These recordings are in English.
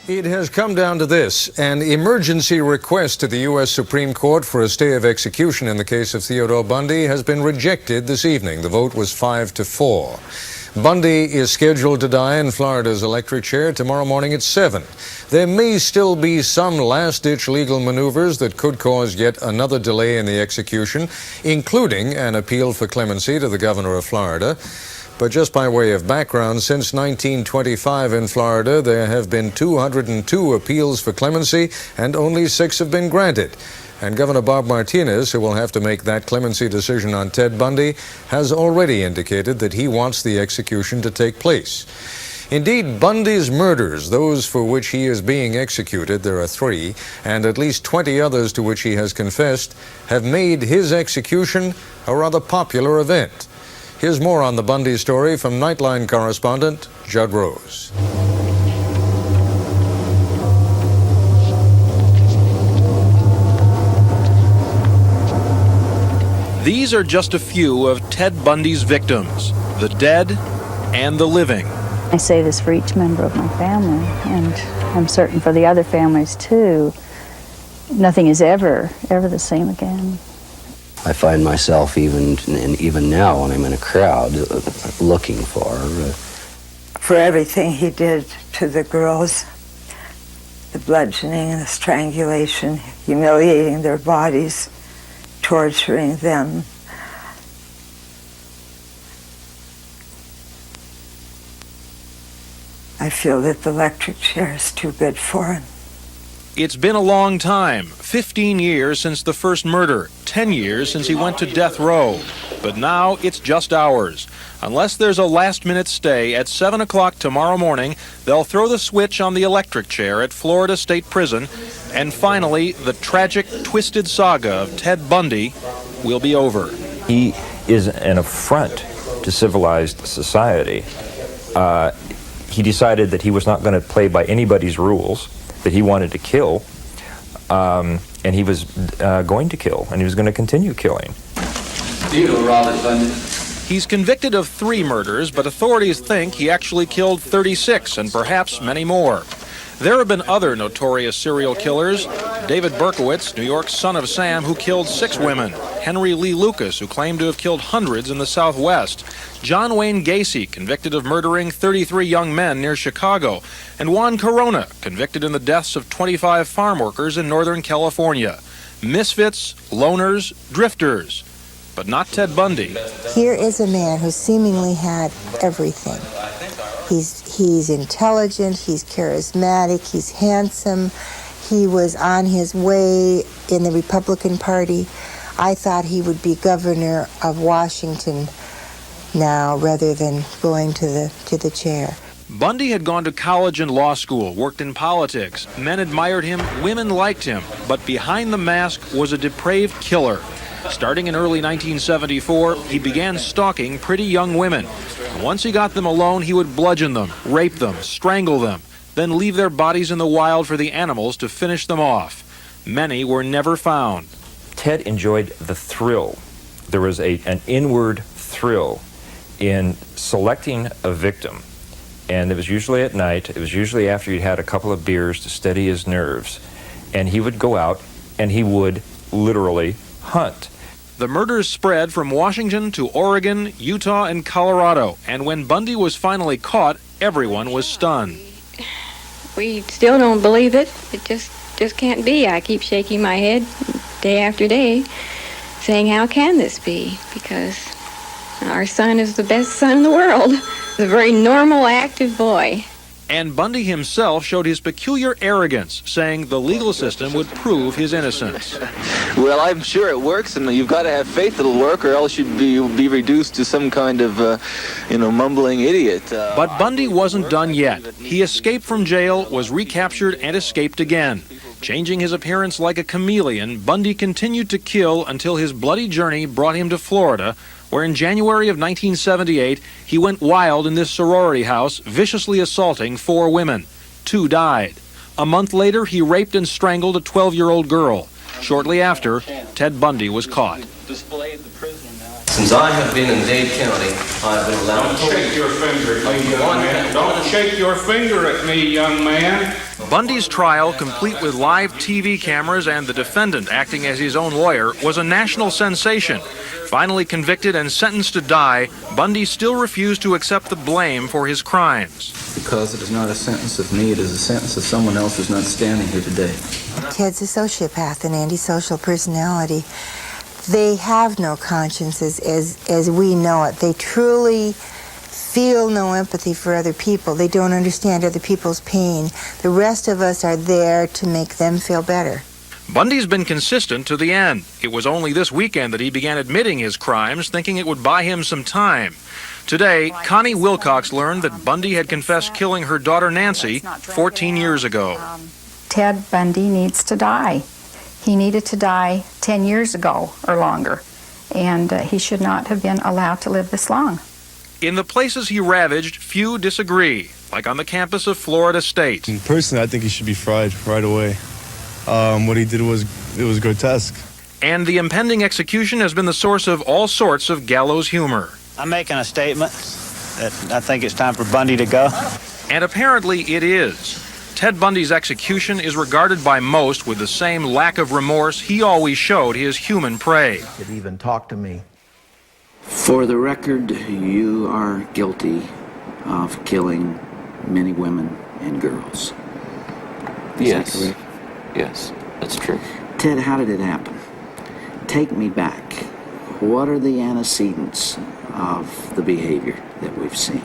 It has come down to this. An emergency request to the U.S. Supreme Court for a stay of execution in the case of Theodore Bundy has been rejected this evening. The vote was 5-4. Bundy is scheduled to die in Florida's electric chair tomorrow morning at 7. There may still be some last-ditch legal maneuvers that could cause yet another delay in the execution, including an appeal for clemency to the governor of Florida. But just by way of background, since 1925 in Florida, there have been 202 appeals for clemency, and only 6 have been granted. And Governor Bob Martinez, who will have to make that clemency decision on Ted Bundy, has already indicated that he wants the execution to take place. Indeed, Bundy's murders, those for which he is being executed, there are 3, and at least 20 others to which he has confessed, have made his execution a rather popular event. Here's more on the Bundy story from Nightline correspondent Judd Rose. These are just a few of Ted Bundy's victims, the dead and the living. I say this for each member of my family, and I'm certain for the other families too. Nothing is ever the same again. I find myself even now when I'm in a crowd looking for everything he did to the girls, the bludgeoning and the strangulation, humiliating their bodies, torturing them. I feel that the electric chair is too good for him. It's been a long time, 15 years since the first murder, 10 years since he went to death row. But now it's just hours. Unless there's a last-minute stay, at 7 o'clock tomorrow morning, they'll throw the switch on the electric chair at Florida State Prison, and finally, the tragic, twisted saga of Ted Bundy will be over. He is an affront to civilized society. He decided that he was not going to play by anybody's rules, that he wanted to kill, and he was going to kill, and he was going to continue killing. He's convicted of 3 murders, but authorities think he actually killed 36 and perhaps many more. There have been other notorious serial killers. David Berkowitz, New York's son of Sam, who killed 6 women. Henry Lee Lucas, who claimed to have killed hundreds in the Southwest. John Wayne Gacy, convicted of murdering 33 young men near Chicago. And Juan Corona, convicted in the deaths of 25 farm workers in Northern California. Misfits, loners, drifters. But not Ted Bundy. Here is a man who seemingly had everything. He's intelligent, he's charismatic, he's handsome. He was on his way in the Republican Party. I thought he would be governor of Washington now rather than going to the chair. Bundy had gone to college and law school, worked in politics. Men admired him, women liked him, but behind the mask was a depraved killer. Starting in early 1974, he began stalking pretty young women. Once he got them alone, he would bludgeon them, rape them, strangle them, then leave their bodies in the wild for the animals to finish them off. Many were never found. Ted enjoyed the thrill. There was an inward thrill in selecting a victim, and it was usually at night. It was usually after he'd had a couple of beers to steady his nerves, and he would go out and he would literally hunt. The murders spread from Washington to Oregon, Utah, and Colorado, and when Bundy was finally caught, everyone was stunned. We still don't believe it. It just can't be. I keep shaking my head day after day, saying, how can this be? Because our son is the best son in the world. He's a very normal, active boy. And Bundy himself showed his peculiar arrogance, saying the legal system would prove his innocence. Well, I'm sure it works, and you've got to have faith it'll work, or else you'd be reduced to some kind of, mumbling idiot. But Bundy wasn't done yet. He escaped from jail, was recaptured, and escaped again. Changing his appearance like a chameleon, Bundy continued to kill until his bloody journey brought him to Florida, where in January of 1978, he went wild in this sorority house, viciously assaulting 4 women. 2 died. A month later, he raped and strangled a 12-year-old girl. Shortly after, Ted Bundy was caught. Since I have been in Dade County, I've been allowed Don't shake your finger at me, young man. Don't shake your finger at me, young man. Bundy's trial, complete with live TV cameras and the defendant acting as his own lawyer, was a national sensation. Finally convicted and sentenced to die, Bundy still refused to accept the blame for his crimes. Because it is not a sentence of me, it is a sentence of someone else who's not standing here today. Ted's a sociopath, an antisocial personality. They have no consciences as we know it. They truly feel no empathy for other people. They don't understand other people's pain. The rest of us are there to make them feel better. Bundy's been consistent to the end. It was only this weekend that he began admitting his crimes, thinking it would buy him some time. Today, Connie Wilcox learned that Bundy had confessed killing her daughter Nancy 14 years ago. Ted Bundy needs to die. He needed to die 10 years ago or longer, and he should not have been allowed to live this long. In the places he ravaged, few disagree, like on the campus of Florida State. Personally, I think he should be fried right away. What he did was grotesque. And the impending execution has been the source of all sorts of gallows humor. I'm making a statement that I think it's time for Bundy to go. And apparently it is. Ted Bundy's execution is regarded by most with the same lack of remorse he always showed his human prey. Could even talk to me. For the record, you are guilty of killing many women and girls. Yes. Yes, that's true. Ted, how did it happen? Take me back. What are the antecedents of the behavior that we've seen?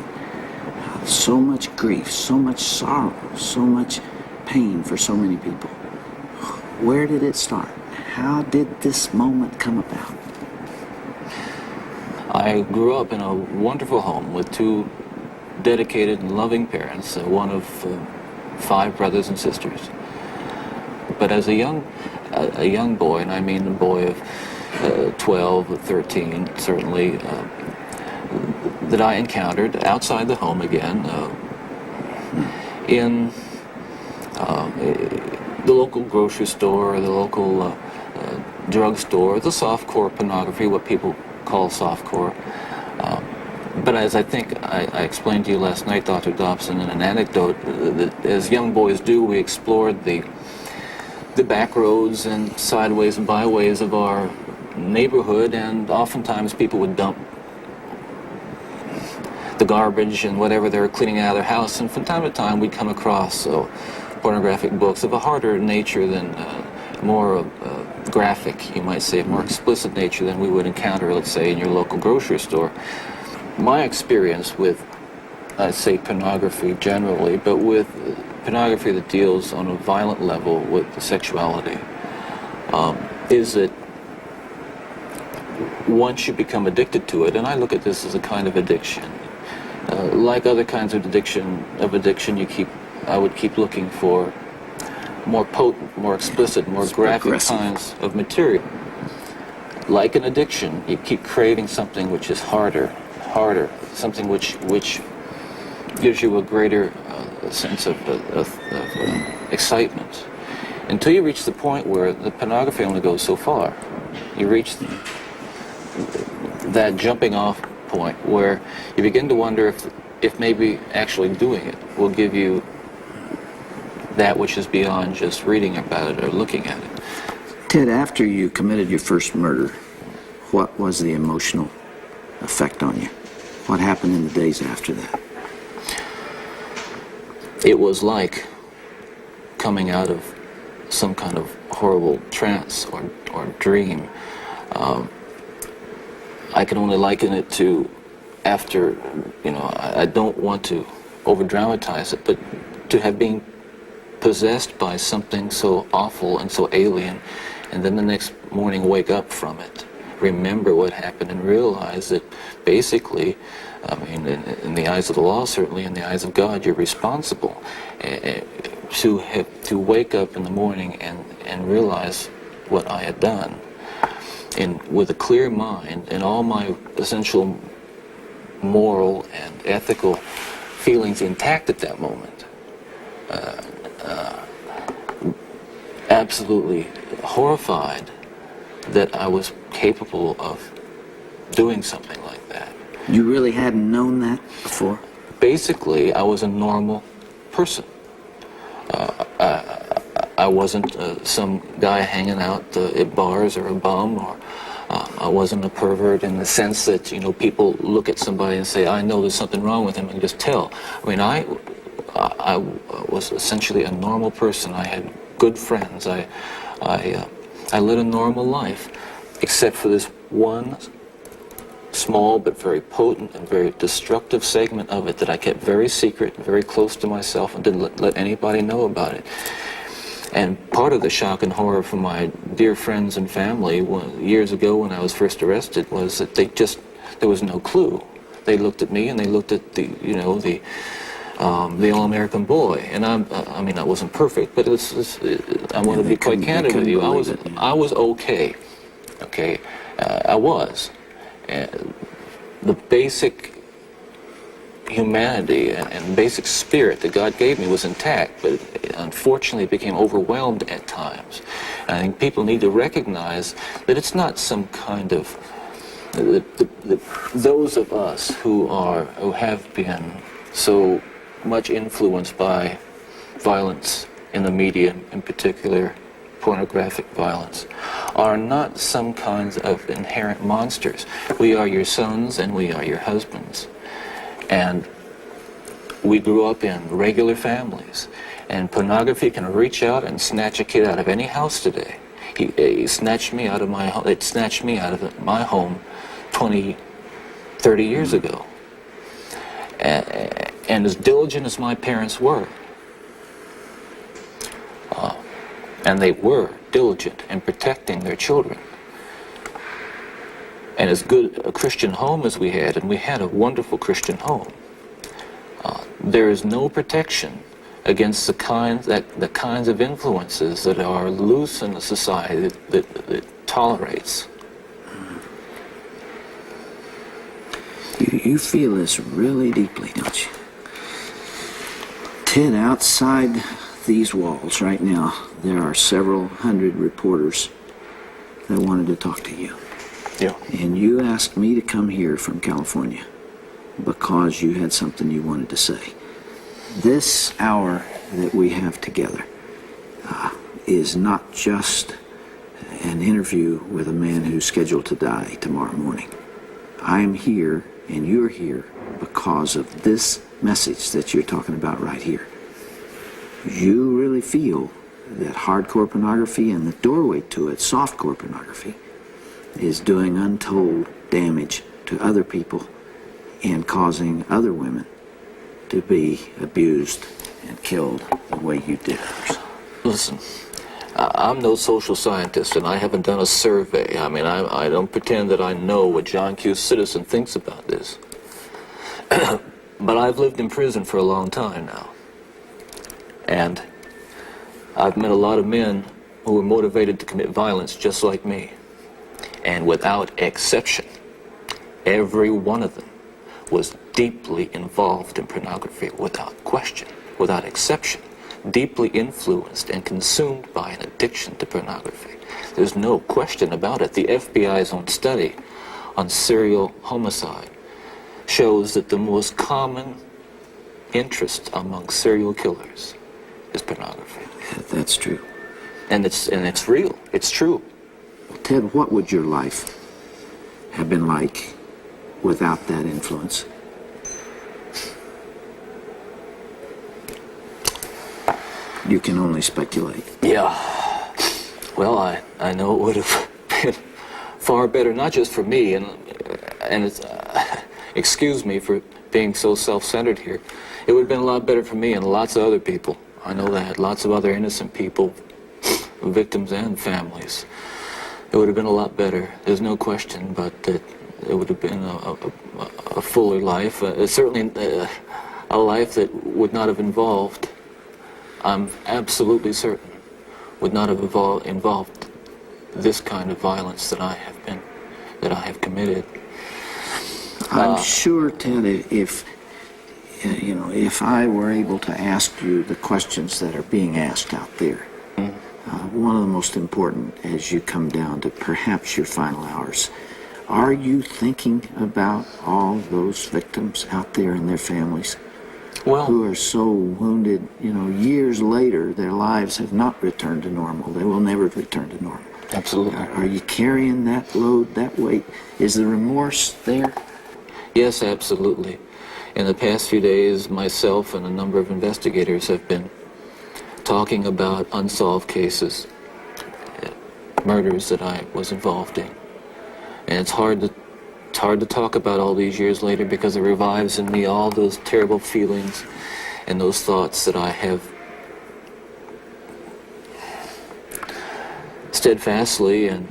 So much grief, so much sorrow, so much pain for so many people. Where did it start? How did this moment come about? I grew up in a wonderful home with two dedicated and loving parents, one of 5 brothers and sisters. But as a young boy, and I mean a boy of 12 or 13, certainly, that I encountered outside the home again, in the local grocery store, the local drugstore, the softcore pornography, what people call softcore. But as I think I explained to you last night, Dr. Dobson, in an anecdote, that as young boys do, we explored the back roads and sideways and byways of our neighborhood, and oftentimes people would dump the garbage and whatever they were cleaning out of their house, and from time to time we'd come across pornographic books of a harder nature than more graphic, you might say, more explicit nature than we would encounter, let's say, in your local grocery store. My experience with, I'd say, pornography generally, but with pornography that deals on a violent level with sexuality, is that once you become addicted to it, and I look at this as a kind of addiction, like other kinds of addiction, I would keep looking for more potent, more explicit, more graphic kinds of material. Like an addiction, you keep craving something which is harder, something which gives you a greater sense of excitement, until you reach the point where the pornography only goes so far. You reach that jumping off point where you begin to wonder if maybe actually doing it will give you that which is beyond just reading about it or looking at it. Ted, after you committed your first murder, what was the emotional effect on you? What happened in the days after that? It was like coming out of some kind of horrible trance or dream. I can only liken it to after, I don't want to over-dramatize it, but to have been possessed by something so awful and so alien, and then the next morning wake up from it, remember what happened, and realize that basically, in the eyes of the law, certainly in the eyes of God, you're responsible. To wake up in the morning and realize what I had done, and with a clear mind and all my essential moral and ethical feelings intact at that moment, absolutely horrified that I was capable of doing something like that. You really hadn't known that before? Basically, I was a normal person. I wasn't some guy hanging out at bars or a bum, or I wasn't a pervert in the sense that, you know, people look at somebody and say, I know there's something wrong with him, and just tell. I mean, I was essentially a normal person. I had good friends. I led a normal life, except for this one small but very potent and very destructive segment of it that I kept very secret, very close to myself, and didn't let anybody know about it. And part of the shock and horror for my dear friends and family years ago when I was first arrested was that there was no clue. They looked at me and they looked at the all-American boy. And I mean, I wasn't perfect, but I want to be quite candid with you. I was okay. Okay, I was. The basic humanity and basic spirit that God gave me was intact, but unfortunately it became overwhelmed at times. And I think people need to recognize that it's not some kind of those of us who have been so much influenced by violence in the media, in particular pornographic violence, are not some kinds of inherent monsters. We are your sons and we are your husbands. And we grew up in regular families. And pornography can reach out and snatch a kid out of any house today. He snatched me out of my home. It snatched me out of my home 20, 30 years ago. And as diligent as my parents were, and they were diligent in protecting their children, and as good a Christian home as we had, and we had a wonderful Christian home, there is no protection against the kinds of influences that are loose in a society that tolerates. You feel this really deeply, don't you? Ted, outside these walls right now, there are several hundred reporters that wanted to talk to you. Yeah. And you asked me to come here from California because you had something you wanted to say. This hour that we have together is not just an interview with a man who's scheduled to die tomorrow morning. I am here and you're here because of this message that you're talking about right here. You really feel that hardcore pornography and the doorway to it, softcore pornography, is doing untold damage to other people and causing other women to be abused and killed the way you did others. Listen, I'm no social scientist, and I haven't done a survey. I mean, I don't pretend that I know what John Q. Citizen thinks about this. But I've lived in prison for a long time now. And I've met a lot of men who were motivated to commit violence just like me. And without exception, every one of them was deeply involved in pornography, without question, without exception, deeply influenced and consumed by an addiction to pornography. There's no question about it. The FBI's own study on serial homicide shows that the most common interest among serial killers is pornography. That's true. And it's real. It's true. Ted, what would your life have been like without that influence? You can only speculate. Yeah. Well, I know it would have been far better, not just for me, and it's, excuse me for being so self-centered here. It would have been a lot better for me and lots of other people. I know that. Lots of other innocent people, victims and families. It would have been a lot better. There's no question, but it would have been a fuller life. Certainly a life that would not have involved, I'm absolutely certain, would not have involved this kind of violence that I have committed. I'm sure, Ted, if I were able to ask you the questions that are being asked out there, one of the most important as you come down to perhaps your final hours Are you thinking about all those victims out there and their families who are so wounded, years later, their lives have not returned to normal. They will never return to normal. Absolutely. Are you carrying that load, that weight? Is the remorse there? Yes, absolutely. In the past few days, myself and a number of investigators have been talking about unsolved cases, murders that I was involved in. And it's hard to talk about all these years later because it revives in me all those terrible feelings and those thoughts that I have steadfastly and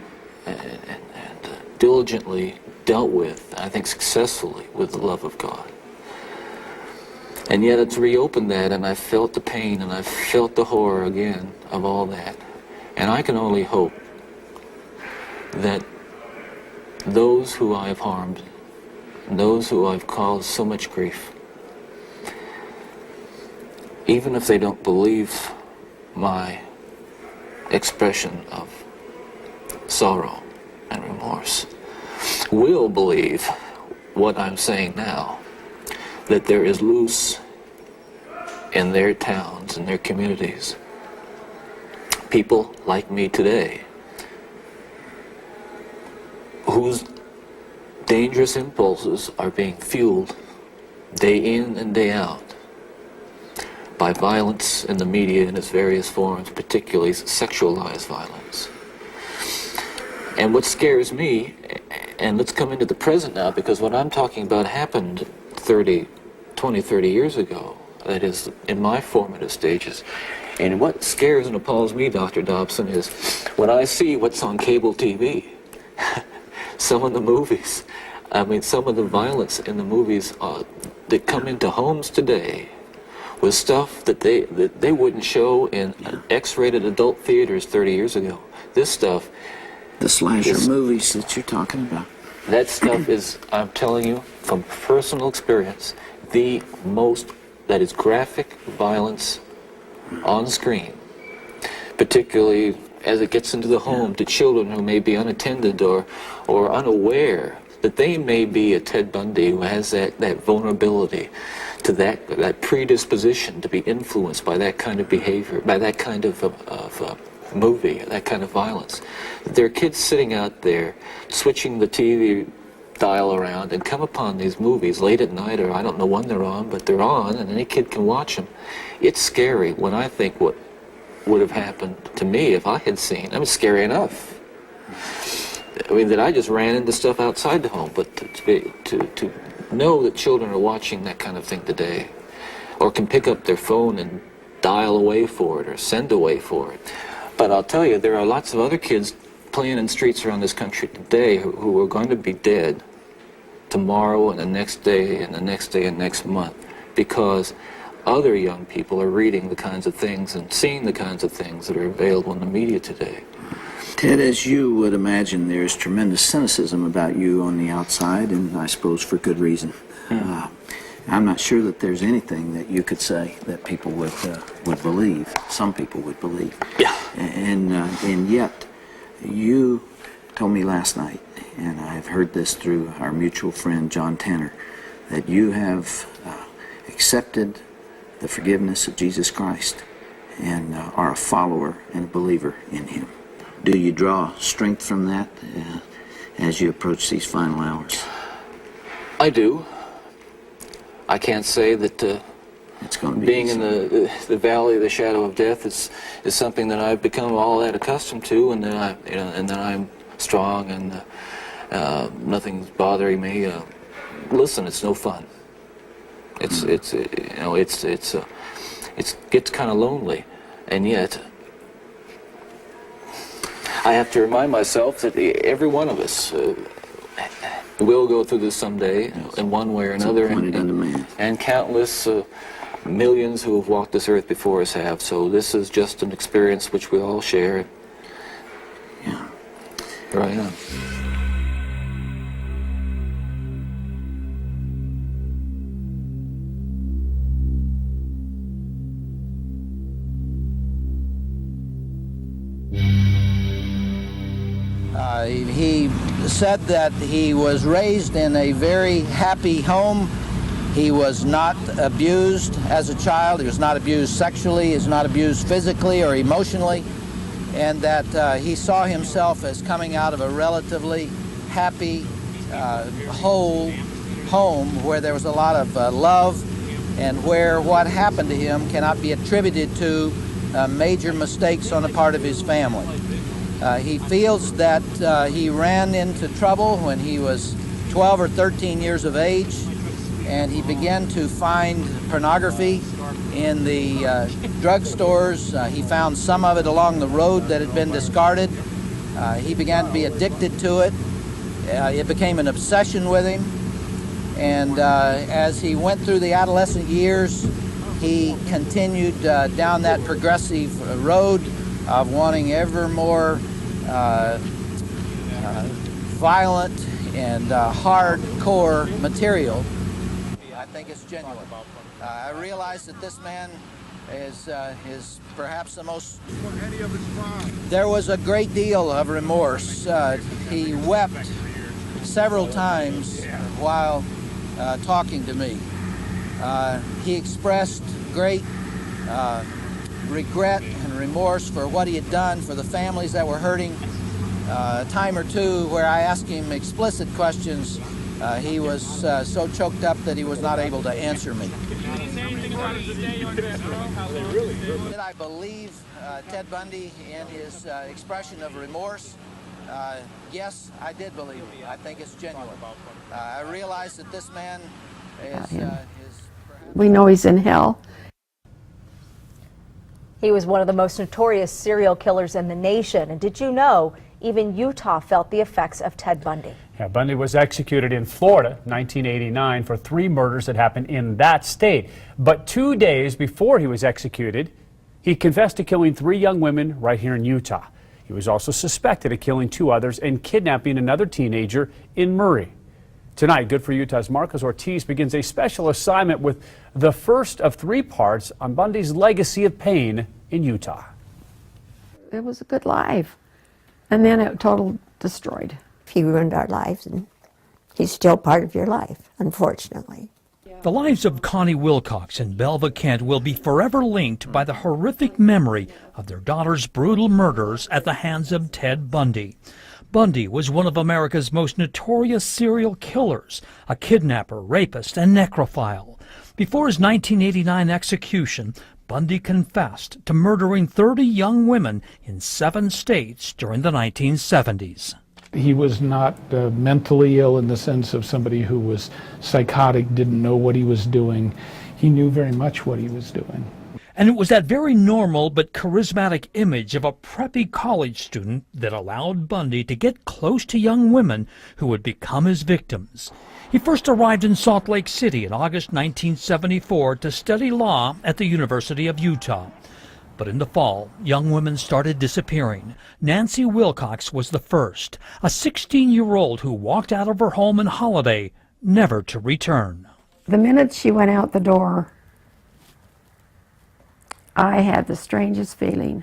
diligently dealt with, I think successfully, with the love of God. And yet it's reopened that, and I felt the pain and I felt the horror again of all that. And I can only hope that those who I have harmed, those who I've caused so much grief, even if they don't believe my expression of sorrow and remorse, will believe what I'm saying now, that there is loose in their towns and their communities people like me today whose dangerous impulses are being fueled day in and day out by violence in the media in its various forms, particularly sexualized violence. And what scares me, and let's come into the present now, because what I'm talking about happened 20, 30 years ago, that is, in my formative stages. And what scares and appalls me, Dr. Dobson, is when I see what's on cable TV, some of the movies, some of the violence in the movies that come into homes today with stuff that they wouldn't show in X-rated adult theaters 30 years ago. This stuff... The slasher movies that you're talking about. That stuff is, I'm telling you, from personal experience, the most, that is graphic violence on screen, particularly as it gets into the home to children who may be unattended or unaware that they may be a Ted Bundy who has that vulnerability to that predisposition to be influenced by that kind of behavior, by that kind of movie, that kind of violence. There are kids sitting out there switching the TV dial around and come upon these movies late at night, or I don't know when they're on, but they're on and any kid can watch them. It's scary when I think what would have happened to me if I had seen. Scary enough. That I just ran into stuff outside the home, but to know that children are watching that kind of thing today, or can pick up their phone and dial away for it or send away for it. But I'll tell you, there are lots of other kids playing in streets around this country today who are going to be dead tomorrow and the next day and the next day and next month because other young people are reading the kinds of things and seeing the kinds of things that are available in the media today. Ted, as you would imagine, there's tremendous cynicism about you on the outside, and I suppose for good reason. I'm not sure that there's anything that you could say that people would believe. Some people would believe. Yeah. And yet, you told me last night, and I've heard this through our mutual friend John Tanner, that you have accepted the forgiveness of Jesus Christ and are a follower and a believer in Him. Do you draw strength from that as you approach these final hours? I do. I can't say that it's going to be being easy. in the valley of the shadow of death is something that I've become all that accustomed to, and that I'm strong and nothing's bothering me. Listen, it's no fun. It gets kind of lonely, and yet I have to remind myself that every one of us will go through this someday, in one way or another, and countless millions who have walked this earth before us have. So this is just an experience which we all share. Yeah. Here I am. He said that he was raised in a very happy home. He was not abused as a child. He was not abused sexually. He was not abused physically or emotionally. And that he saw himself as coming out of a relatively happy, whole home where there was a lot of love, and where what happened to him cannot be attributed to major mistakes on the part of his family. He feels that he ran into trouble when he was 12 or 13 years of age, and he began to find pornography in the drugstores. He found some of it along the road that had been discarded. He began to be addicted to it. It became an obsession with him. And as he went through the adolescent years, he continued down that progressive road of wanting ever more violent and hardcore material. I think it's genuine. I realize that this man is perhaps the most... There was a great deal of remorse. He wept several times while talking to me. He expressed great regret and remorse for what he had done for the families that were hurting. A time or two where I asked him explicit questions, he was so choked up that he was not able to answer me. Did I believe Ted Bundy in his expression of remorse? Yes, I did believe him. I think it's genuine. I realize that this man is we know he's in hell. He was one of the most notorious serial killers in the nation. And did you know even Utah felt the effects of Ted Bundy? Yeah, Bundy was executed in Florida, 1989, for 3 murders that happened in that state. But 2 days before he was executed, he confessed to killing 3 young women right here in Utah. He was also suspected of killing 2 others and kidnapping another teenager in Murray. Tonight, Good for Utah's Marcos Ortiz begins a special assignment with the first of 3 parts on Bundy's legacy of pain in Utah. It was a good life, and then it totally destroyed. He ruined our lives, and he's still part of your life, unfortunately. The lives of Connie Wilcox and Belva Kent will be forever linked by the horrific memory of their daughter's brutal murders at the hands of Ted Bundy. Bundy was one of America's most notorious serial killers, a kidnapper, rapist, and necrophile. Before his 1989 execution, Bundy confessed to murdering 30 young women in 7 states during the 1970s. He was not mentally ill in the sense of somebody who was psychotic, didn't know what he was doing. He knew very much what he was doing. And it was that very normal but charismatic image of a preppy college student that allowed Bundy to get close to young women who would become his victims. He first arrived in Salt Lake City in August 1974 to study law at the University of Utah. But in the fall, young women started disappearing. Nancy Wilcox was the first, a 16-year-old who walked out of her home in Holiday, never to return. The minute she went out the door, I had the strangest feeling.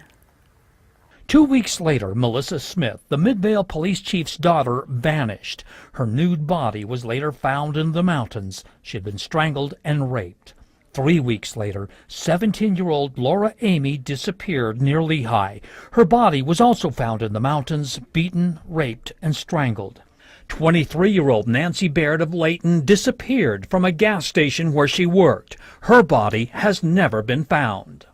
2 weeks later, Melissa Smith, the Midvale police chief's daughter, vanished. Her nude body was later found in the mountains. She had been strangled and raped. 3 weeks later, 17-year-old Laura Amy disappeared near Lehigh. Her body was also found in the mountains, beaten, raped, and strangled. 23-year-old Nancy Baird of Layton disappeared from a gas station where she worked. Her body has never been found.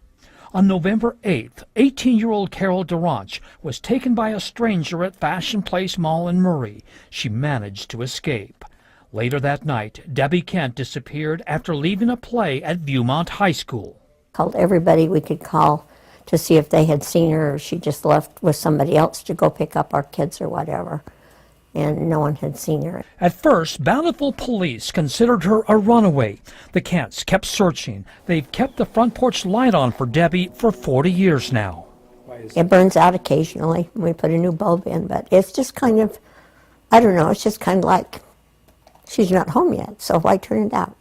On November 8th, 18-year-old Carol Durant was taken by a stranger at Fashion Place Mall in Murray. She managed to escape. Later that night, Debbie Kent disappeared after leaving a play at Viewmont High School. Called everybody we could call to see if they had seen her, or she just left with somebody else to go pick up our kids or whatever. And no one had seen her. At first, Bountiful police considered her a runaway. The Kents kept searching. They've kept the front porch light on for Debbie for 40 years now. It burns out occasionally when we put a new bulb in, but it's just kind of, I don't know, it's just kind of like she's not home yet, so why turn it out?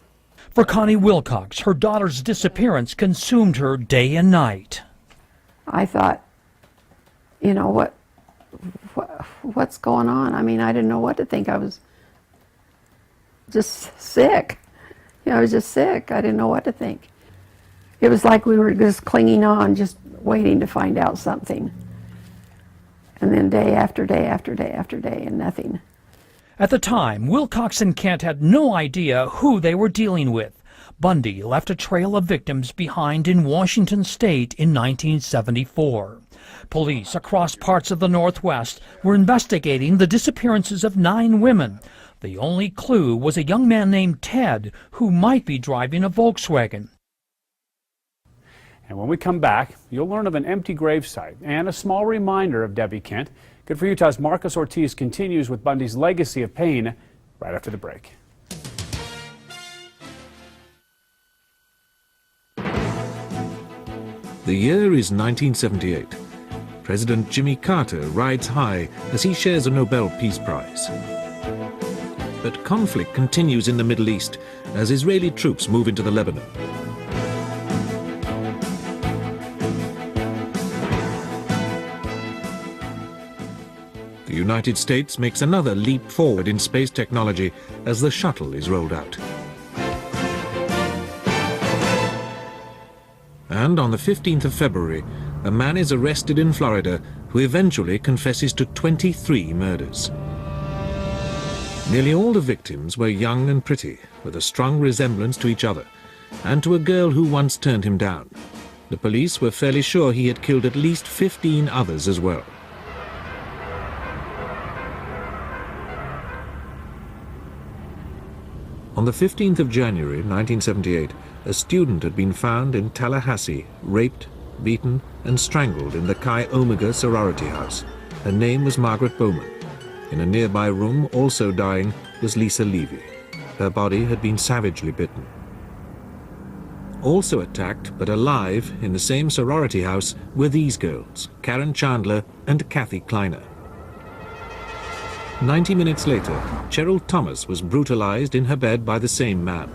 For Connie Wilcox, her daughter's disappearance consumed her day and night. I thought, you know, what's going on? I mean, I didn't know what to think. I was just sick. You know, I was just sick. I didn't know what to think. It was like we were just clinging on, just waiting to find out something. And then day after day after day after day, and nothing. At the time, Wilcox and Kent had no idea who they were dealing with. Bundy left a trail of victims behind in Washington state in 1974. Police across parts of the Northwest were investigating the disappearances of 9 women. The only clue was a young man named Ted who might be driving a Volkswagen. And when we come back, you'll learn of an empty gravesite and a small reminder of Debbie Kent. Good for Utah's Marcus Ortiz continues with Bundy's legacy of pain right after the break. The year is 1978. President Jimmy Carter rides high as he shares a Nobel Peace Prize. But conflict continues in the Middle East as Israeli troops move into the Lebanon. The United States makes another leap forward in space technology as the shuttle is rolled out. And on the 15th of February, a man is arrested in Florida who eventually confesses to 23 murders. Nearly all the victims were young and pretty, with a strong resemblance to each other, and to a girl who once turned him down. The police were fairly sure he had killed at least 15 others as well. On the 15th of January 1978, a student had been found in Tallahassee, raped, beaten, and strangled in the Chi Omega sorority house. Her name was Margaret Bowman. In a nearby room, also dying, was Lisa Levy. Her body had been savagely bitten. Also attacked, but alive, in the same sorority house were these girls, Karen Chandler and Kathy Kleiner. 90 minutes later, Cheryl Thomas was brutalized in her bed by the same man.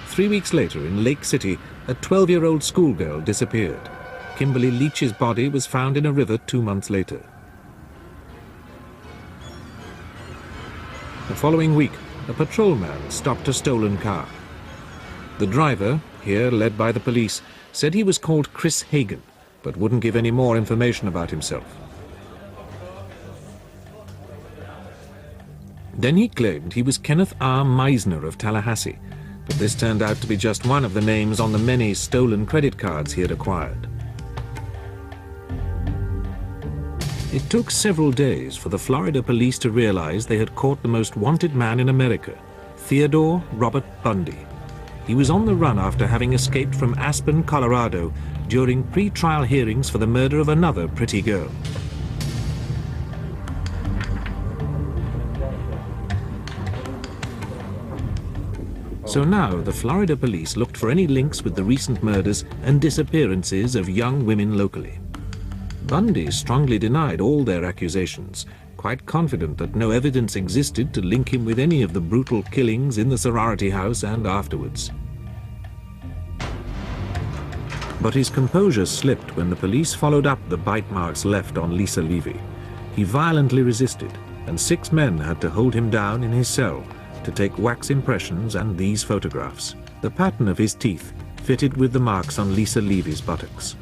3 weeks later, in Lake City, a 12-year-old schoolgirl disappeared. Kimberly Leach's body was found in a river 2 months later. The following week, a patrolman stopped a stolen car. The driver, here led by the police, said he was called Chris Hagen, but wouldn't give any more information about himself. Then he claimed he was Kenneth R. Meisner of Tallahassee, but this turned out to be just one of the names on the many stolen credit cards he had acquired. It took several days for the Florida police to realize they had caught the most wanted man in America, Theodore Robert Bundy. He was on the run after having escaped from Aspen, Colorado, during pre-trial hearings for the murder of another pretty girl. So now the Florida police looked for any links with the recent murders and disappearances of young women locally. Bundy strongly denied all their accusations, quite confident that no evidence existed to link him with any of the brutal killings in the sorority house and afterwards. But his composure slipped when the police followed up the bite marks left on Lisa Levy. He violently resisted, and 6 men had to hold him down in his cell to take wax impressions and these photographs. The pattern of his teeth fitted with the marks on Lisa Levy's buttocks.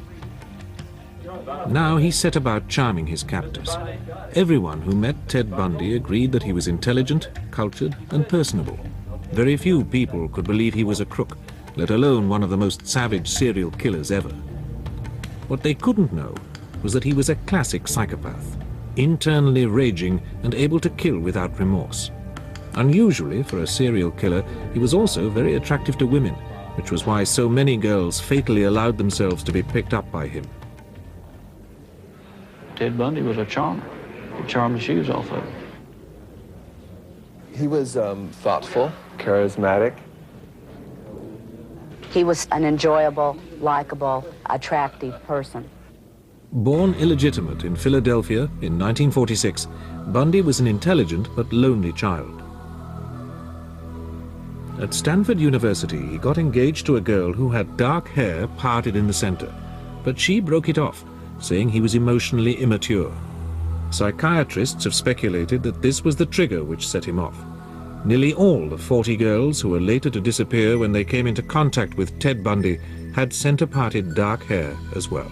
Now he set about charming his captors. Everyone who met Ted Bundy agreed that he was intelligent, cultured, and personable. Very few people could believe he was a crook, let alone one of the most savage serial killers ever. What they couldn't know was that he was a classic psychopath, internally raging and able to kill without remorse. Unusually for a serial killer, he was also very attractive to women, which was why so many girls fatally allowed themselves to be picked up by him. Ted Bundy was a charmer. He charmed the shoes off of him. He was thoughtful, charismatic. He was an enjoyable, likable, attractive person. Born illegitimate in Philadelphia in 1946, Bundy was an intelligent but lonely child. At Stanford University, he got engaged to a girl who had dark hair parted in the center, but she broke it off, saying he was emotionally immature. Psychiatrists have speculated that this was the trigger which set him off. Nearly all the 40 girls who were later to disappear when they came into contact with Ted Bundy had center-parted dark hair as well.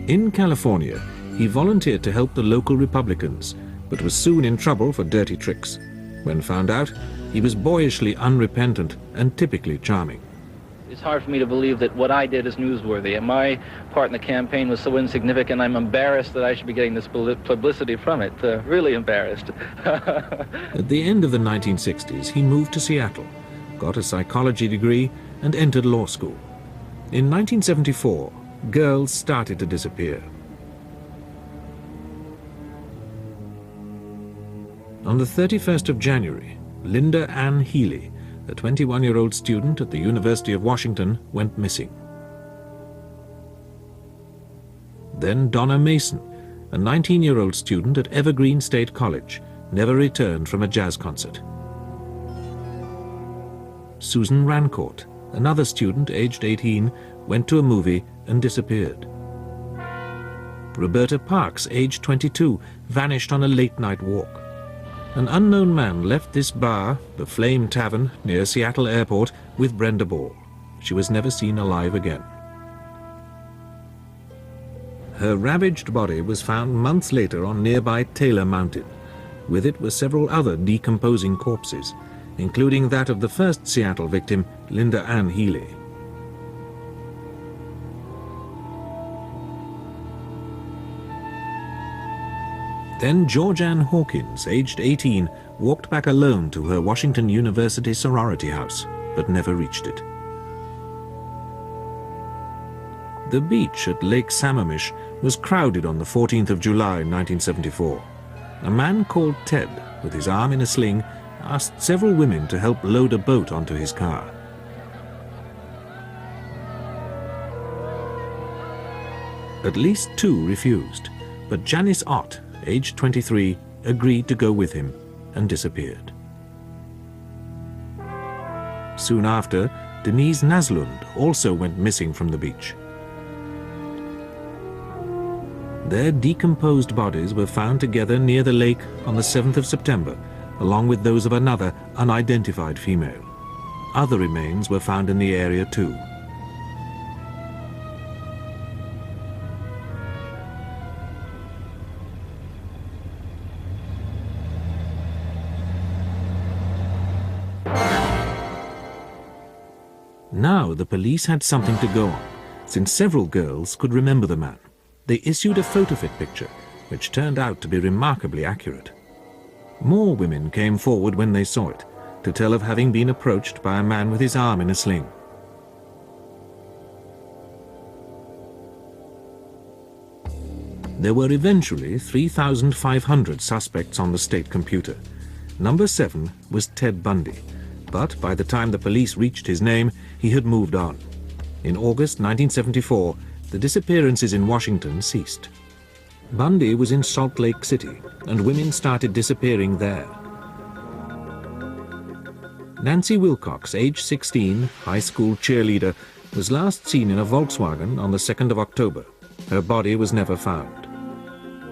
In California, he volunteered to help the local Republicans, but was soon in trouble for dirty tricks. When found out, he was boyishly unrepentant and typically charming. It's hard for me to believe that what I did is newsworthy, and my part in the campaign was so insignificant. I'm embarrassed that I should be getting this publicity from it. Really embarrassed. At the end of the 1960s, he moved to Seattle, got a psychology degree, and entered law school. In 1974, girls started to disappear. On the 31st of January, Linda Ann Healy, a 21-year-old student at the University of Washington, went missing. Then Donna Mason, a 19-year-old student at Evergreen State College, never returned from a jazz concert. Susan Rancourt, another student aged 18, went to a movie and disappeared. Roberta Parks, aged 22, vanished on a late-night walk. An unknown man left this bar, the Flame Tavern, near Seattle Airport, with Brenda Ball. She was never seen alive again. Her ravaged body was found months later on nearby Taylor Mountain. With it were several other decomposing corpses, including that of the first Seattle victim, Linda Ann Healy. Then George Ann Hawkins, aged 18, walked back alone to her Washington University sorority house, but never reached it. The beach at Lake Sammamish was crowded on the 14th of July, 1974. A man called Ted, with his arm in a sling, asked several women to help load a boat onto his car. At least 2 refused, but Janice Ott, aged 23, agreed to go with him and disappeared. Soon after, Denise Naslund also went missing from the beach. Their decomposed bodies were found together near the lake on the 7th of September, along with those of another unidentified female. Other remains were found in the area too. Now the police had something to go on, since several girls could remember the man. They issued a photo-fit picture, which turned out to be remarkably accurate. More women came forward when they saw it, to tell of having been approached by a man with his arm in a sling. There were eventually 3,500 suspects on the state computer. Number 7 was Ted Bundy, but by the time the police reached his name, he had moved on. In August 1974, the disappearances in Washington ceased. Bundy was in Salt Lake City, and women started disappearing there. Nancy Wilcox, age 16, high school cheerleader, was last seen in a Volkswagen on the 2nd of October. Her body was never found.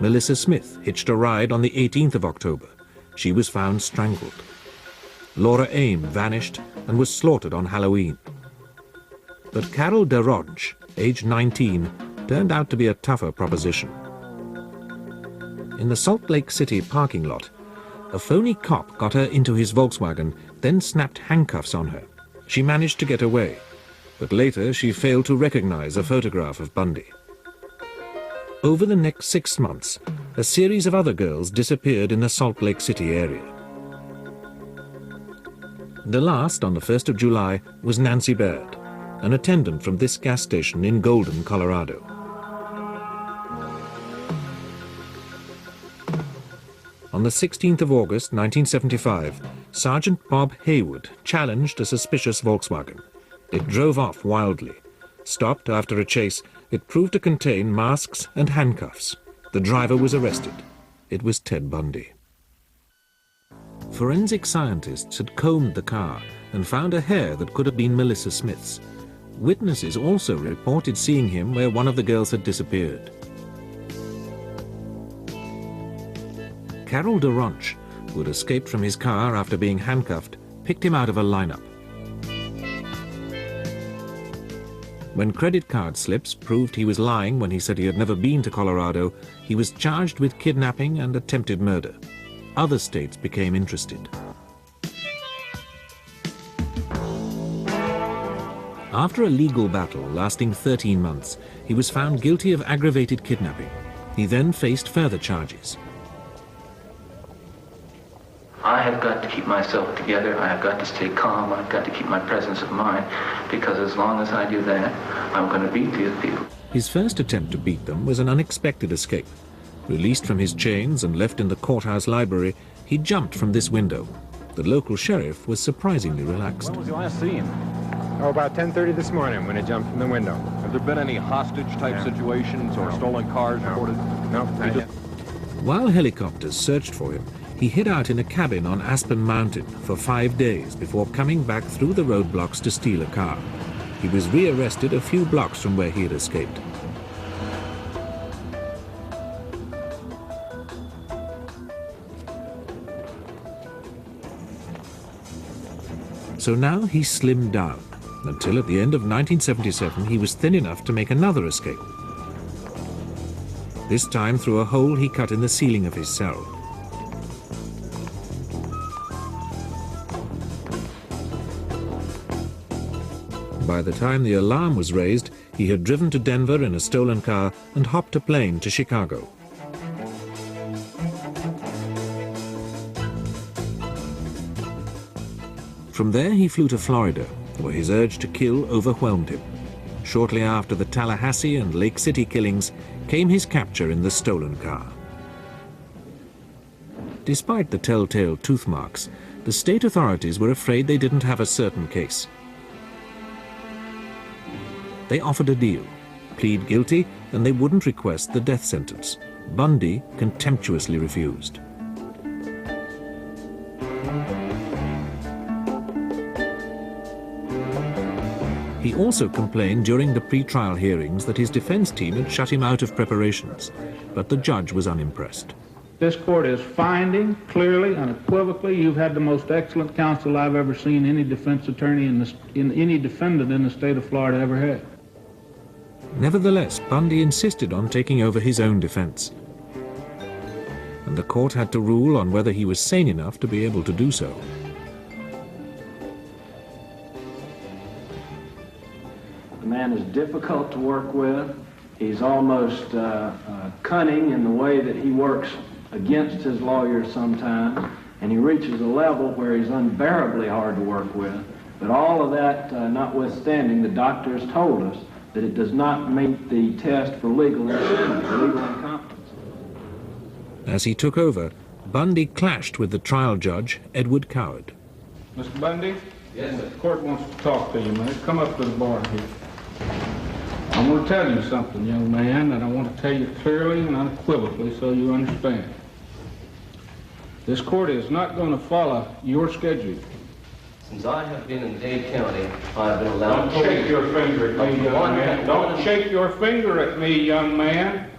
Melissa Smith hitched a ride on the 18th of October. She was found strangled. Laura Aim vanished and was slaughtered on Halloween. But Carol DeRodge, age 19, turned out to be a tougher proposition. In the Salt Lake City parking lot, a phony cop got her into his Volkswagen, then snapped handcuffs on her. She managed to get away, but later she failed to recognize a photograph of Bundy. Over the next 6 months, a series of other girls disappeared in the Salt Lake City area. The last, on the 1st of July, was Nancy Baird, an attendant from this gas station in Golden, Colorado. On the 16th of August, 1975, Sergeant Bob Haywood challenged a suspicious Volkswagen. It drove off wildly. Stopped after a chase, it proved to contain masks and handcuffs. The driver was arrested. It was Ted Bundy. Forensic scientists had combed the car and found a hair that could have been Melissa Smith's. Witnesses also reported seeing him where one of the girls had disappeared. Carol DeRonch, who had escaped from his car after being handcuffed, picked him out of a lineup. When credit card slips proved he was lying when he said he had never been to Colorado, he was charged with kidnapping and attempted murder. Other states became interested. After a legal battle lasting 13 months, he was found guilty of aggravated kidnapping. He then faced further charges. I have got to keep myself together. I have got to stay calm. I've got to keep my presence of mind, because as long as I do that, I'm going to beat these people. His first attempt to beat them was an unexpected escape. Released from his chains and left in the courthouse library, he jumped from this window. The local sheriff was surprisingly relaxed. When was you last seen? Oh, about 10:30 this morning when he jumped from the window. Have there been any hostage-type situations or stolen cars reported? No, not yet. While helicopters searched for him, he hid out in a cabin on Aspen Mountain for 5 days before coming back through the roadblocks to steal a car. He was rearrested a few blocks from where he had escaped. So now he slimmed down, until at the end of 1977 he was thin enough to make another escape. This time through a hole he cut in the ceiling of his cell. By the time the alarm was raised, he had driven to Denver in a stolen car and hopped a plane to Chicago. From there he flew to Florida, where his urge to kill overwhelmed him. Shortly after the Tallahassee and Lake City killings came his capture in the stolen car. Despite the telltale tooth marks, the state authorities were afraid they didn't have a certain case. They offered a deal, plead guilty, and they wouldn't request the death sentence. Bundy contemptuously refused. He also complained during the pre-trial hearings that his defense team had shut him out of preparations, but the judge was unimpressed. This court is finding clearly, unequivocally, you've had the most excellent counsel I've ever seen any defense attorney in any defendant in the state of Florida ever had. Nevertheless, Bundy insisted on taking over his own defense. And the court had to rule on whether he was sane enough to be able to do so. The man is difficult to work with. He's almost cunning in the way that he works against his lawyers sometimes, and he reaches a level where he's unbearably hard to work with. But all of that notwithstanding, the doctors told us that it does not meet the test for legal incompetence. As he took over, Bundy clashed with the trial judge, Edward Coward. Mr. Bundy? Yes, sir. The court wants to talk to you, man. Come up to the bar here. I want to tell you something, young man, and I want to tell you clearly and unequivocally so you understand. This court is not going to follow your schedule. Since I have been in Dade County, I have been allowed to... Don't shake your finger at me, young man. Don't shake your finger at me, young man.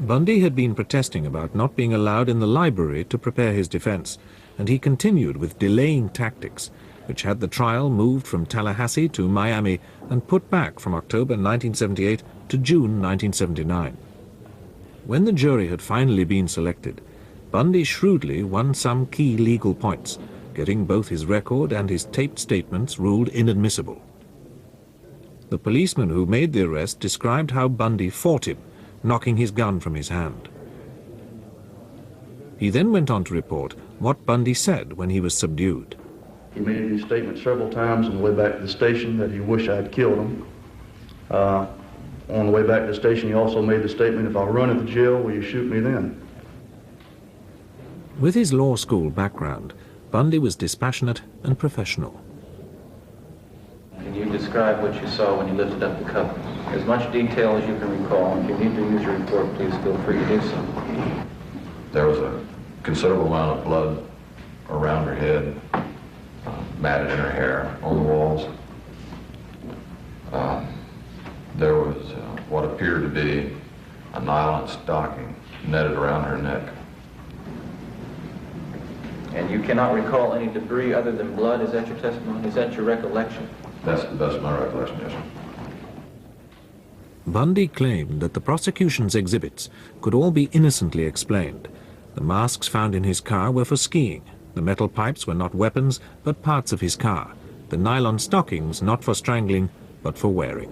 Bundy had been protesting about not being allowed in the library to prepare his defense, and he continued with delaying tactics, which had the trial moved from Tallahassee to Miami and put back from October 1978 to June 1979. When the jury had finally been selected, Bundy shrewdly won some key legal points, getting both his record and his taped statements ruled inadmissible. The policeman who made the arrest described how Bundy fought him, knocking his gun from his hand. He then went on to report what Bundy said when he was subdued. He made a statement several times on the way back to the station that he wished I had killed him. On the way back to the station, he also made the statement, if I run at the jail, will you shoot me then? With his law school background, Bundy was dispassionate and professional. Can you describe what you saw when you lifted up the cover? As much detail as you can recall. If you need to use your report, please feel free to do so. There was a considerable amount of blood around her stocking netted around her neck. And you cannot recall any debris other than blood? Is that your testimony? Is that your recollection? That's the best of my recollection, yes, sir. Bundy claimed that the prosecution's exhibits could all be innocently explained. The masks found in his car were for skiing. The metal pipes were not weapons, but parts of his car. The nylon stockings not for strangling, but for wearing.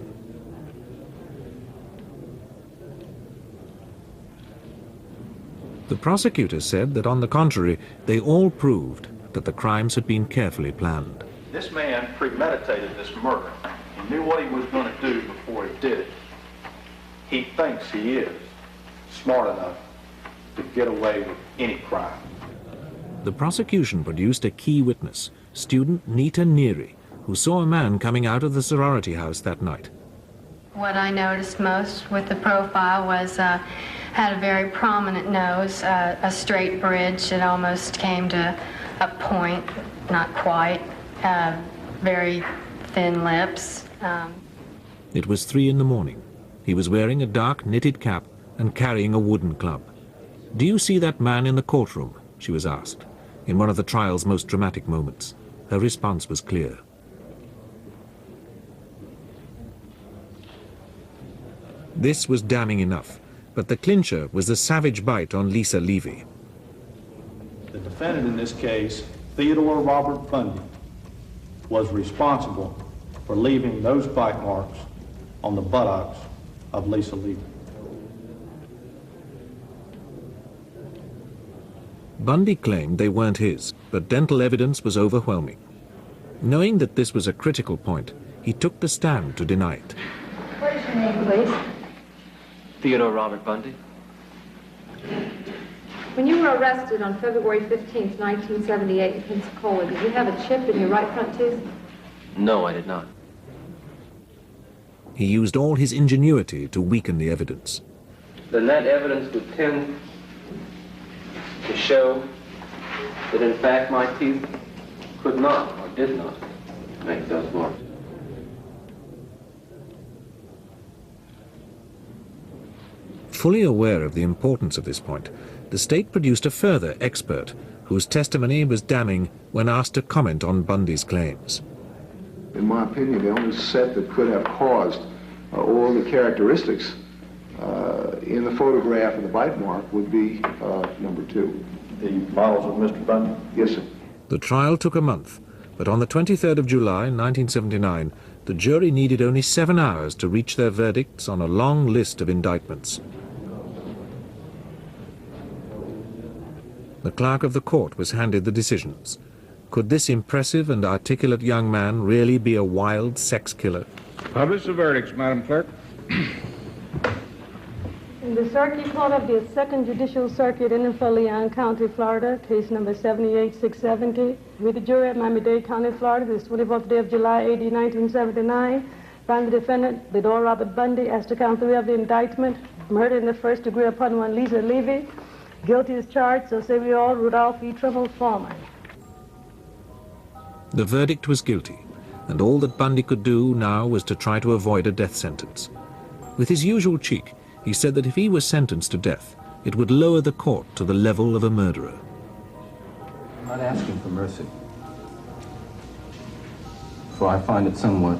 The prosecutor said that, on the contrary, they all proved that the crimes had been carefully planned. This man premeditated this murder. He knew what he was going to do before he did it. He thinks he is smart enough to get away with any crime. The prosecution produced a key witness, student Neri, who saw a man coming out of the sorority house that night. What I noticed most with the profile was had a very prominent nose, a straight bridge that almost came to a point, not quite, very thin lips. It was 3 in the morning. He was wearing a dark knitted cap and carrying a wooden club. "Do you see that man in the courtroom?" she was asked, in one of the trial's most dramatic moments. Her response was clear. This was damning enough, but the clincher was the savage bite on Lisa Levy. The defendant in this case, Theodore Robert Bundy, was responsible for leaving those bite marks on the buttocks of Lisa Levy. Bundy claimed they weren't his, but dental evidence was overwhelming. Knowing that this was a critical point, he took the stand to deny it. What is your name, please? Theodore Robert Bundy. When you were arrested on February 15th, 1978 in Pensacola, did you have a chip in your right front tooth? No, I did not. He used all his ingenuity to weaken the evidence. Then that evidence would tend to show that in fact my teeth could not or did not make those marks. Fully aware of the importance of this point, the state produced a further expert whose testimony was damning when asked to comment on Bundy's claims. In my opinion, the only set that could have caused all the characteristics in the photograph of the bite mark would be number 2. The models of Mr. Bundy? Yes, sir. The trial took a month, but on the 23rd of July, 1979, the jury needed only 7 hours to reach their verdicts on a long list of indictments. The clerk of the court was handed the decisions. Could this impressive and articulate young man really be a wild sex killer? Publish the verdicts, Madam Clerk. In the Circuit Court of the 2nd Judicial Circuit in Leon County, Florida, case number 78670, with the jury at Miami-Dade County, Florida, this 24th day of July, AD 1979, found the defendant, Theodore Robert Bundy, as to count 3 of the indictment, murder in the first degree upon one Lisa Levy, guilty as charged, so say we all, Rudolph E. Trimble, foreman. The verdict was guilty, and all that Bundy could do now was to try to avoid a death sentence. With his usual cheek, he said that if he was sentenced to death, it would lower the court to the level of a murderer. I'm not asking for mercy, for I find it somewhat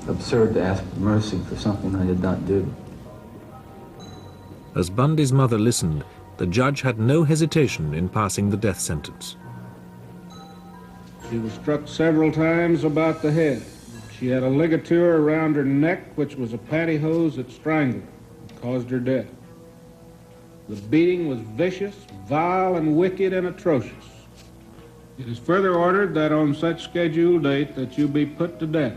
absurd to ask for mercy for something I did not do. As Bundy's mother listened, the judge had no hesitation in passing the death sentence. She was struck several times about the head. She had a ligature around her neck, which was a pantyhose that strangled her, caused her death. The beating was vicious, vile, and wicked, and atrocious. It is further ordered that on such scheduled date that you be put to death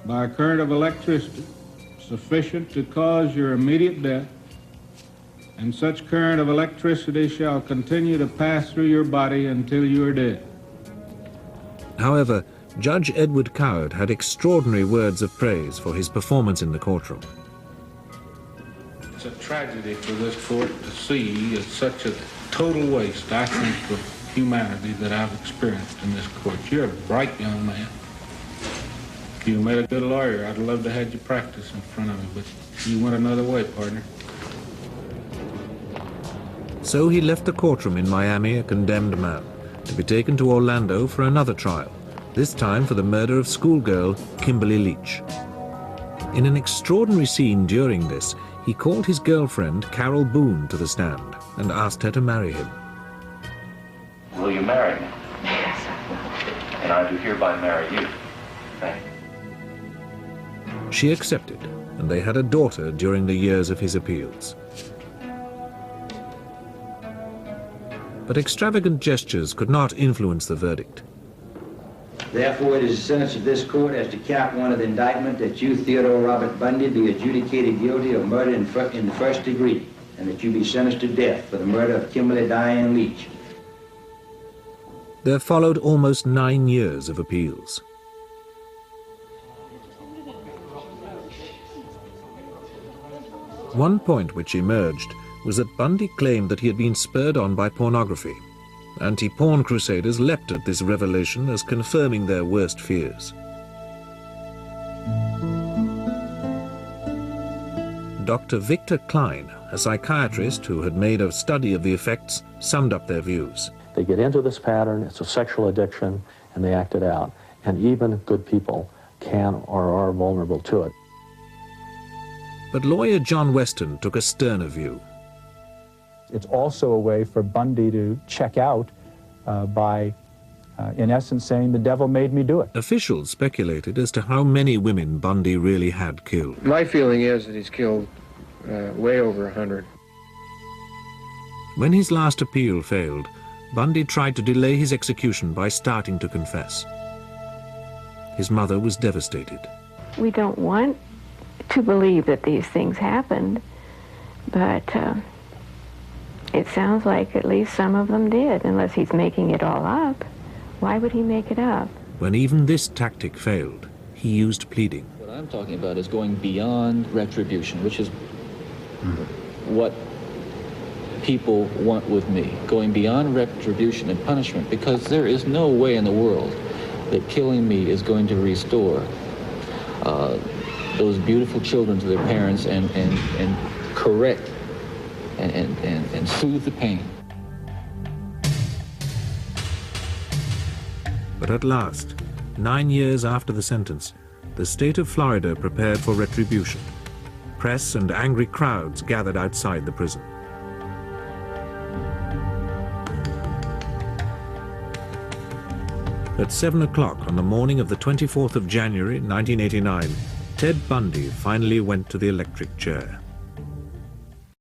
by a current of electricity sufficient to cause your immediate death, and such current of electricity shall continue to pass through your body until you are dead. However, Judge Edward Coward had extraordinary words of praise for his performance in the courtroom. It's a tragedy for this court to see such a total waste, I think, of humanity that I've experienced in this court. You're a bright young man. You made a good lawyer. I'd love to have you practice in front of me, but you went another way, partner. So he left the courtroom in Miami a condemned man, to be taken to Orlando for another trial, this time for the murder of schoolgirl Kimberly Leach. In an extraordinary scene during this, he called his girlfriend Carol Boone to the stand and asked her to marry him. Will you marry me? Yes. And I do hereby marry you. Thank you. She accepted, and they had a daughter during the years of his appeals. But extravagant gestures could not influence the verdict. Therefore, it is the sentence of this court as to count one of the indictment that you, Theodore Robert Bundy, be adjudicated guilty of murder in the first degree, and that you be sentenced to death for the murder of Kimberly Diane Leach. There followed almost 9 years of appeals. One point which emerged was that Bundy claimed that he had been spurred on by pornography. Anti-porn crusaders leapt at this revelation as confirming their worst fears. Dr. Victor Klein, a psychiatrist who had made a study of the effects, summed up their views. They get into this pattern, it's a sexual addiction, and they act it out. And even good people can or are vulnerable to it. But lawyer John Weston took a sterner view. It's also a way for Bundy to check out by, in essence, saying the devil made me do it. Officials speculated as to how many women Bundy really had killed. My feeling is that he's killed way over 100. When his last appeal failed, Bundy tried to delay his execution by starting to confess. His mother was devastated. We don't want to believe that these things happened, but it sounds like at least some of them did, unless he's making it all up. Why would he make it up? When even this tactic failed, he used pleading. What I'm talking about is going beyond retribution, which is what people want with me. Going beyond retribution and punishment, because there is no way in the world that killing me is going to restore those beautiful children to their parents and correct and soothe the pain. But at last, 9 years after the sentence, the state of Florida prepared for retribution. Press and angry crowds gathered outside the prison. At 7 o'clock on the morning of the 24th of January, 1989, Ted Bundy finally went to the electric chair.